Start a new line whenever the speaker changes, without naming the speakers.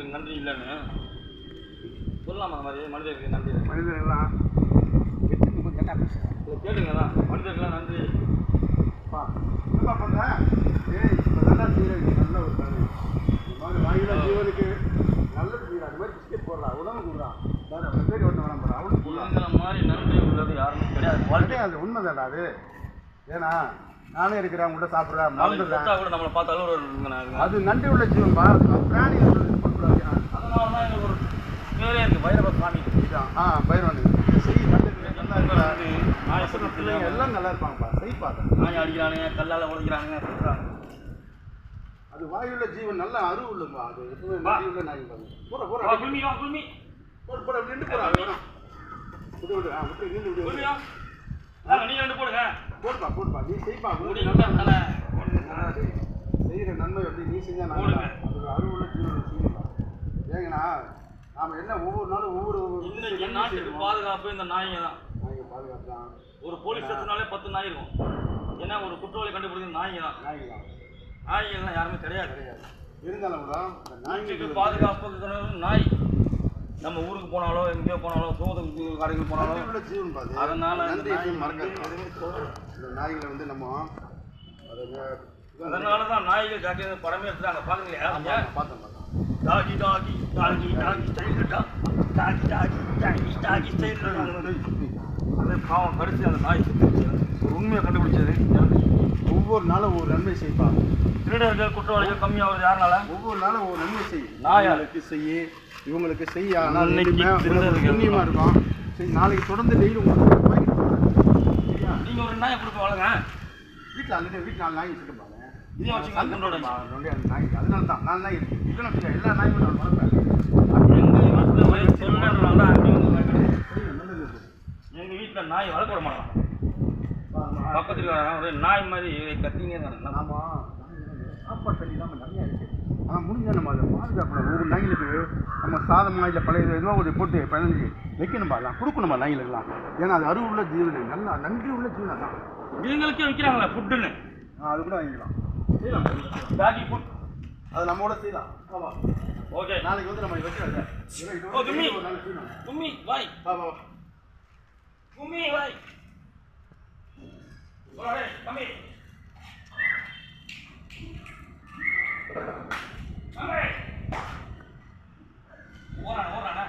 மனிதர்களுக்கு நன்றி இல்லைன்னு சொல்லலாமா? அந்த மாதிரி மனிதர்களுக்கு நன்றி.
மனிதர்கள்லாம்
கேட்டுங்களா? மனிதர்கள்லாம் நன்றி.
என்னப்பா பண்ணுறேன்? இப்போ நல்லா செய்யறது நல்ல ஒரு கதை. இந்த மாதிரி வாயில ஜீவனுக்கு நல்லது செய்யலாம். அது மாதிரி பிஸ்கெட் போடலாம், உணவு கொடுக்கலாம். வேறு பேர் ஒன்று வேணாம் போகிறேன். அவனுக்கு
இவங்கள மாதிரி நன்றி உள்ளது யாருமே கிடையாது.
அது உண்மைதாடா அது. ஏன்னா நானே இருக்கிறேன், உங்கள்கிட்ட சாப்பிட்றேன்,
மறந்துடுறேன் கூட நம்மளை பார்த்தாலும்
அது நன்றி உள்ள ஜீவன்பா. பிராணி கொடுக்கூடாது.
அதனால தான் எனக்கு ஒரு பேரே இருக்குது, பைரவ சாமி.
இதுதான் பைரவன். செய் நல்லது, நல்லா இருக்கிறாரு. பிள்ளைங்க எல்லாம் நல்லா இருப்பாங்கப்பா. செய் பார்க்க
நாய் அடிக்கிறானுங்க, கல்லால் உடைக்கிறானுங்க, சொல்கிறாங்க.
அது வாயுள்ள ஜீவன் நல்ல அருள் உள்ளப்பா. அது எப்பவுமே நன்றி உள்ள நாய் பாருங்க. போற போற
குல்மி குல்மி
போட போட நின்று போறா. விட்டு விட்டு விட்டு நின்று விடு.
குல்மியா நீங்க ரெண்டு போடுங்க.
போடுப்பா போடுப்பா. நீ செய்ப்பா. செய்கிற நன்மை வந்து நீ செஞ்சா நான் அது அருள் உள்ள ஜீவன் செய்யப்பா. ஏங்கன்னா நாம் என்ன ஒவ்வொரு நாளும் ஒவ்வொரு
நாட்டுக்கு பாதுகாப்பு இந்த நாய்ங்க தான்.
நாய்ங்க பாதுகாப்பு தான்.
ஒரு போலீஸ் ஸ்டேஷனாலே 10 நாய் இருக்கும். ஏன்னா ஒரு குற்றவாளி கண்டுபிடிக்கிற நாய்ங்க தான். நாய்கள்லாம் யாருமே கிடையாது.
இருந்தாலும் கூட
நாய்க்கு பாதுகாப்பு நாய் நம்ம ஊருக்கு போனாலோ எங்கேயோ போனாலோ சோதனைக்கு கடைகள் போனாலோ
ஜீவன் பாது.
அதனால
இந்த நாய்களை வந்து நம்ம
அதனால தான் நாய்கள் ஜாக்கி படமே எடுத்துறாங்க. பாருங்களா?
பார்த்தோம்
டாகி டாகி டாகி டாகி ஸ்டைல் டாகி டாகி டாகி டாகி ஸ்டைல் அதே பாவம் கடிச்சு அந்த நாய் ஒரு உண்மையை கண்டுபிடிச்சது.
ஒவ்வொரு நாளும் ஒரு நன்மை செய்ப்பாங்க.
திருடர்கள் குற்றவாளிகள் கம்மியாகிறது யாருனால?
ஒவ்வொரு நாளும் ஒரு நன்மை செய்.
நாயாளுக்கு
செய்ய இவங்களுக்கு செய்ய. ஆனால் புண்ணியமாக இருக்கும். சரி, நாளைக்கு தொடர்ந்து டெய்லி உங்களுக்கு
நீங்கள் ஒரு நாயை கொடுக்க வாழுங்க.
வீட்டில் ஆல்ரெடி வீட்டில் 4 நாய் வச்சுருப்பாங்க.
இதையும் வச்சுக்கோங்க.
நாய் அதனால தான் 4 நாய் இருக்குது. இல்லைன்னா எல்லா நாயும் நான் வளர்ப்பேன்.
எங்கள் வீட்டில் நாய் வளர்க்க விட மாட்டான். பக்கத்தில் ஒரு நாய் மாதிரி கத்தினே தான்.
ஆமாம், சாப்பாடு தண்ணி இல்லாமல் நிறையா இருக்குது. ஆனால் முடிஞ்சால் நம்ம அதை பாதுகாக்கணும். ஒவ்வொரு நாய்களுக்கு நம்ம சாதமாக இல்லை பழைய ஏதோ ஒரு போட்டு பதினஞ்சு வைக்கணும்பா. எல்லாம் கொடுக்கணுமா நாய்களுக்கெல்லாம். ஏன்னா அது அருள் உள்ள ஜீவன், நல்லா நன்றி உள்ள ஜீவனை தான்.
இவங்களுக்கே விற்கிறாங்களா ஃபுட்டுன்னு?
அது கூட வாங்கிக்கலாம். செய்யலாம்
பேக்கி ஃபுட்.
அது நம்மோட செய்யலாம். ஆமாம்,
ஓகே.
நாளைக்கு வந்து நம்ம வைக்கிறோம்.
கும்மி வாய் கும்மி வாய் கம்மி ஓரானா